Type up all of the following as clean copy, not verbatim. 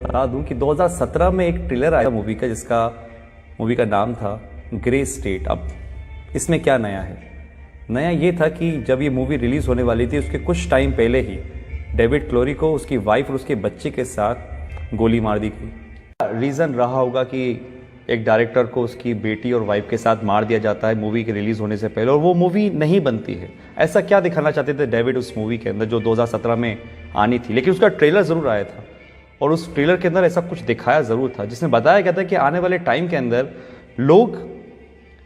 बता दूं कि 2017 में एक ट्रेलर आया मूवी का, मूवी का नाम था ग्रे स्टेट। अब इसमें क्या नया है? नया ये था कि जब ये मूवी रिलीज होने वाली थी उसके कुछ टाइम पहले ही डेविड क्लोरी को उसकी वाइफ और उसके बच्चे के साथ गोली मार दी गई। रीज़न रहा होगा कि एक डायरेक्टर को उसकी बेटी और वाइफ के साथ मार दिया जाता है मूवी के रिलीज होने से पहले, और वो मूवी नहीं बनती है। ऐसा क्या दिखाना चाहते थे डेविड उस मूवी के अंदर जो 2017 में आनी थी, लेकिन उसका ट्रेलर ज़रूर आया था और उस ट्रेलर के अंदर ऐसा कुछ दिखाया ज़रूर था जिसमें बताया गया था कि आने वाले टाइम के अंदर लोग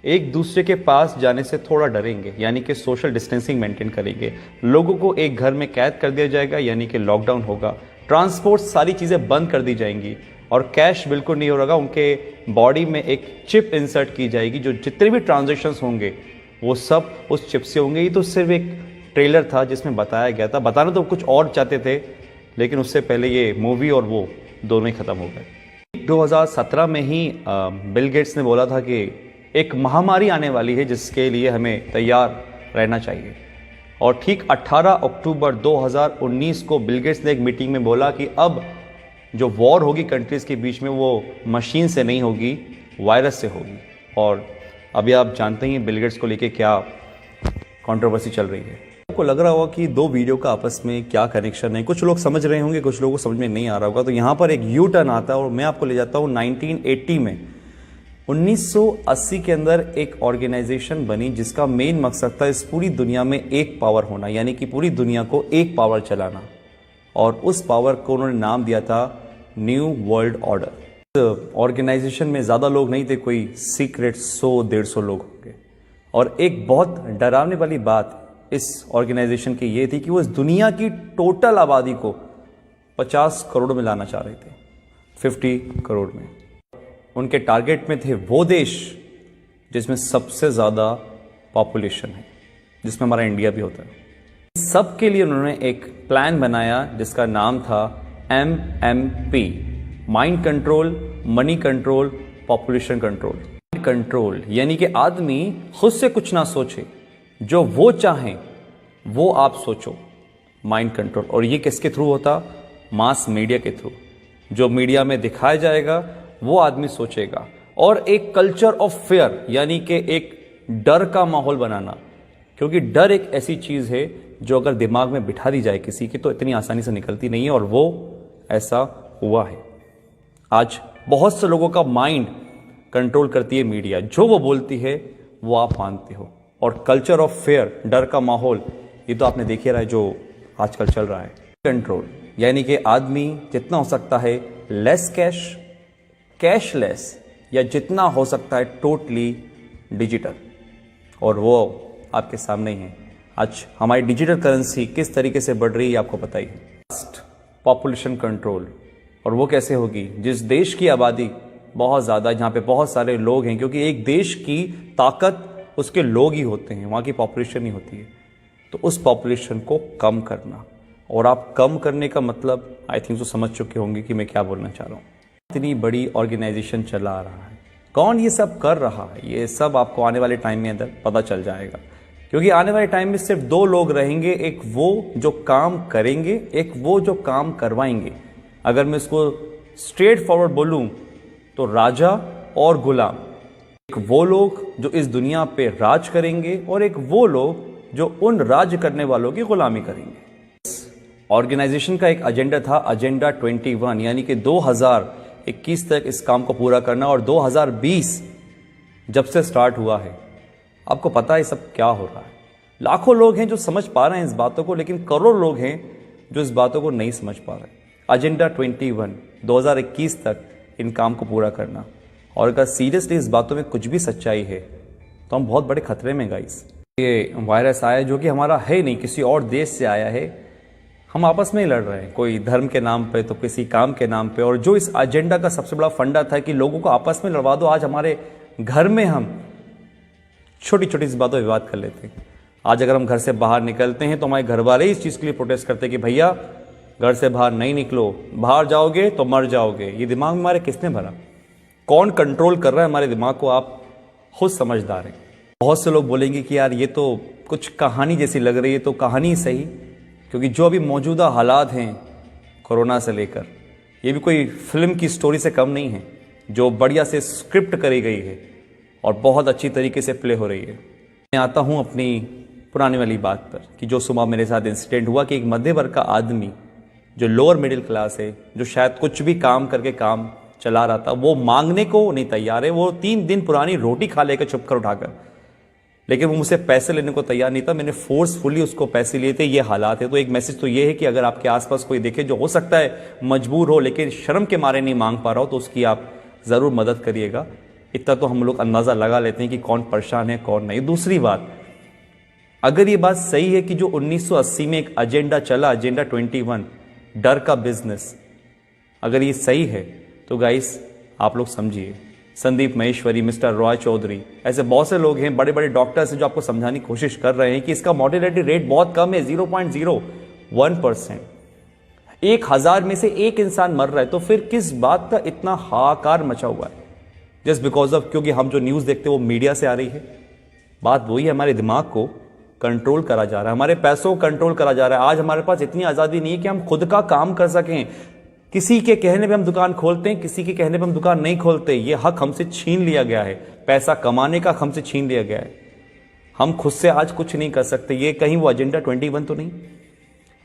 एक दूसरे के पास जाने से थोड़ा डरेंगे, यानी कि सोशल डिस्टेंसिंग मेंटेन करेंगे। लोगों को एक घर में कैद कर दिया जाएगा, यानी कि लॉकडाउन होगा। ट्रांसपोर्ट सारी चीज़ें बंद कर दी जाएंगी और कैश बिल्कुल नहीं होगा। उनके बॉडी में एक चिप इंसर्ट की जाएगी, जो जितने भी ट्रांजेक्शन्स होंगे वो सब उस चिप से होंगे। ये तो सिर्फ एक ट्रेलर था जिसमें बताया गया था। बताना तो कुछ और चाहते थे, लेकिन उससे पहले ये मूवी और वो दोनों ही ख़त्म हो गए। 2017 में ही बिल गेट्स ने बोला था कि एक महामारी आने वाली है जिसके लिए हमें तैयार रहना चाहिए। और ठीक 18 अक्टूबर 2019 को बिल गेट्स ने एक मीटिंग में बोला कि अब जो वॉर होगी कंट्रीज़ के बीच में वो मशीन से नहीं होगी, वायरस से होगी। और अभी आप जानते हैं बिल गेट्स को लेके क्या कंट्रोवर्सी चल रही है। आपको लग रहा होगा कि दो वीडियो का आपस में क्या कनेक्शन है। कुछ लोग समझ रहे होंगे, कुछ लोगों को समझ में नहीं आ रहा होगा। तो यहाँ पर एक यू टर्न आता है और मैं आपको ले जाता हूँ 1980 में। 1980 के अंदर एक ऑर्गेनाइजेशन बनी जिसका मेन मकसद था इस पूरी दुनिया में एक पावर होना, यानी कि पूरी दुनिया को एक पावर चलाना। और उस पावर को उन्होंने नाम दिया था न्यू वर्ल्ड ऑर्डर। ऑर्गेनाइजेशन में ज़्यादा लोग नहीं थे, कोई सीक्रेट 100-150 लोग होंगे। और एक बहुत डरावने वाली बात इस ऑर्गेनाइजेशन की ये थी कि वो इस दुनिया की टोटल आबादी को 50 करोड़ में लाना चाह रहे थे, 50 करोड़ में। उनके टारगेट में थे वो देश जिसमें सबसे ज़्यादा पॉपुलेशन है, जिसमें हमारा इंडिया भी होता है। सबके लिए उन्होंने एक प्लान बनाया जिसका नाम था MMP, mind control, money control, population control. Control यानी कि आदमी खुद से कुछ ना सोचे, जो वो चाहें वो आप सोचो, माइंड कंट्रोल। और ये किसके थ्रू होता? मास मीडिया के थ्रू। जो मीडिया में दिखाया जाएगा वो आदमी सोचेगा। और एक कल्चर ऑफ फेयर, यानी कि एक डर का माहौल बनाना, क्योंकि डर एक ऐसी चीज़ है जो अगर दिमाग में बिठा दी जाए किसी की तो इतनी आसानी से निकलती नहीं है। और वो ऐसा हुआ है। आज बहुत से लोगों का माइंड कंट्रोल करती है मीडिया, जो वो बोलती है वो आप मानते हो। और कल्चर ऑफ फेयर, डर का माहौल, ये तो आपने देख ही रहा है जो आजकल चल रहा है। कंट्रोल यानी कि आदमी जितना हो सकता है लेस कैश, कैशलेस, या जितना हो सकता है टोटली डिजिटल। और वो आपके सामने ही है। आज हमारी डिजिटल करेंसी किस तरीके से बढ़ रही है आपको पता ही है। पॉपुलेशन कंट्रोल, और वो कैसे होगी? जिस देश की आबादी बहुत ज़्यादा, जहाँ पे बहुत सारे लोग हैं, क्योंकि एक देश की ताकत उसके लोग ही होते हैं, वहाँ की पॉपुलेशन ही होती है। तो उस पॉपुलेशन को कम करना, और आप कम करने का मतलब आई थिंक तो समझ चुके होंगे कि मैं क्या बोलना चाह रहा हूँ। इतनी बड़ी ऑर्गेनाइजेशन चला रहा है, कौन ये सब कर रहा है, ये सब आपको आने वाले टाइम में अंदर पता चल जाएगा। क्योंकि आने वाले टाइम में सिर्फ दो लोग रहेंगे, एक वो जो काम करेंगे, एक वो जो काम करवाएंगे। अगर मैं इसको स्ट्रेट फॉरवर्ड बोलूं तो राजा और गुलाम। एक वो लोग जो इस दुनिया पे राज करेंगे और एक वो लोग जो उन राज करने वालों की गुलामी करेंगे। ऑर्गेनाइजेशन का एक एजेंडा था, एजेंडा 21, यानी कि 2021 तक इस काम को पूरा करना। और 2020 जब से स्टार्ट हुआ है, आपको पता है सब क्या हो रहा है। लाखों लोग हैं जो समझ पा रहे हैं इस बातों को, लेकिन करोड़ लोग हैं जो इस बातों को नहीं समझ पा रहे। एजेंडा 21, 2021 तक इन काम को पूरा करना। और अगर सीरियसली इस बातों में कुछ भी सच्चाई है तो हम बहुत बड़े खतरे में गाइस। ये वायरस आया जो कि हमारा है नहीं, किसी और देश से आया है। हम आपस में ही लड़ रहे हैं, कोई धर्म के नाम पे तो किसी काम के नाम पे। और जो इस एजेंडा का सबसे बड़ा फंडा था कि लोगों को आपस में लड़वा दो। आज हमारे घर में हम छोटी छोटी सी बातों पर विवाद कर लेते हैं। आज अगर हम घर से बाहर निकलते हैं तो हमारे घर वाले इस चीज़ के लिए प्रोटेस्ट करते हैं कि भैया घर से बाहर नहीं निकलो, बाहर जाओगे तो मर जाओगे। ये दिमाग में हमारे किसने भरा? कौन कंट्रोल कर रहा है हमारे दिमाग को? आप खुद समझदार हैं। बहुत से लोग बोलेंगे कि यार ये तो कुछ कहानी जैसी लग रही है। तो कहानी सही, क्योंकि जो अभी मौजूदा हालात हैं कोरोना से लेकर, ये भी कोई फिल्म की स्टोरी से कम नहीं है, जो बढ़िया से स्क्रिप्ट करी गई है और बहुत अच्छी तरीके से प्ले हो रही है। मैं आता हूँ अपनी पुरानी वाली बात पर कि जो सुबह मेरे साथ इंसिडेंट हुआ कि एक मध्य वर्ग का आदमी जो लोअर मिडिल क्लास है, जो शायद कुछ भी काम करके काम चला रहा था, वो मांगने को नहीं तैयार है। वो 3 दिन पुरानी रोटी खा लेकर छुप कर उठाकर, लेकिन वो मुझसे पैसे लेने को तैयार नहीं था। मैंने फोर्सफुली उसको पैसे लिए थे। ये हालात है। तो एक मैसेज तो ये है कि अगर आपके आसपास कोई देखे जो हो सकता है मजबूर हो लेकिन शर्म के मारे नहीं मांग पा रहा हो, तो उसकी आप ज़रूर मदद करिएगा। इतना तो हम लोग अंदाज़ा लगा लेते हैं कि कौन परेशान है कौन नहीं। दूसरी बात, अगर ये बात सही है कि जो 1980 में एक एजेंडा चला, एजेंडा 21, डर का बिजनेस, अगर ये सही है तो गाइस आप लोग समझिए, संदीप महेश्वरी, मिस्टर रॉय चौधरी, ऐसे बहुत से लोग हैं, बड़े बड़े डॉक्टर्स हैं जो आपको समझाने की कोशिश कर रहे हैं कि इसका मॉर्टेलिटी रेट बहुत कम है, 0.01%। 1000 में से एक इंसान मर रहा है, तो फिर किस बात का इतना हाहाकार मचा हुआ है? जस्ट बिकॉज ऑफ, क्योंकि हम जो न्यूज़ देखते हैं वो मीडिया से आ रही है। बात वही है, हमारे दिमाग को कंट्रोल करा जा रहा है, हमारे पैसों को कंट्रोल करा जा रहा है। आज हमारे पास इतनी आज़ादी नहीं है कि हम खुद का काम कर सकें। किसी के कहने पे हम दुकान खोलते हैं, किसी के कहने पे हम दुकान नहीं खोलते। ये हक हमसे छीन लिया गया है, पैसा कमाने का हमसे छीन लिया गया है। हम खुद से आज कुछ नहीं कर सकते। ये कहीं वो एजेंडा 21 तो नहीं?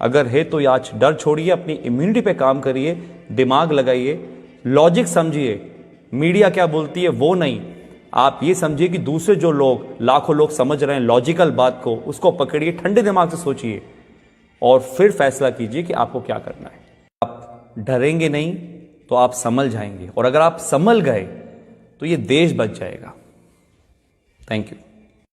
अगर है तो आज डर छोड़िए, अपनी इम्यूनिटी पे काम करिए, दिमाग लगाइए, लॉजिक समझिए। मीडिया क्या बोलती है वो नहीं, आप ये समझिए कि दूसरे जो लोग, लाखों लोग समझ रहे हैं लॉजिकल बात को, उसको पकड़िए, ठंडे दिमाग से सोचिए और फिर फैसला कीजिए कि आपको क्या करना है। आप डरेंगे नहीं तो आप संभल जाएंगे, और अगर आप संभल गए तो ये देश बच जाएगा। Thank you.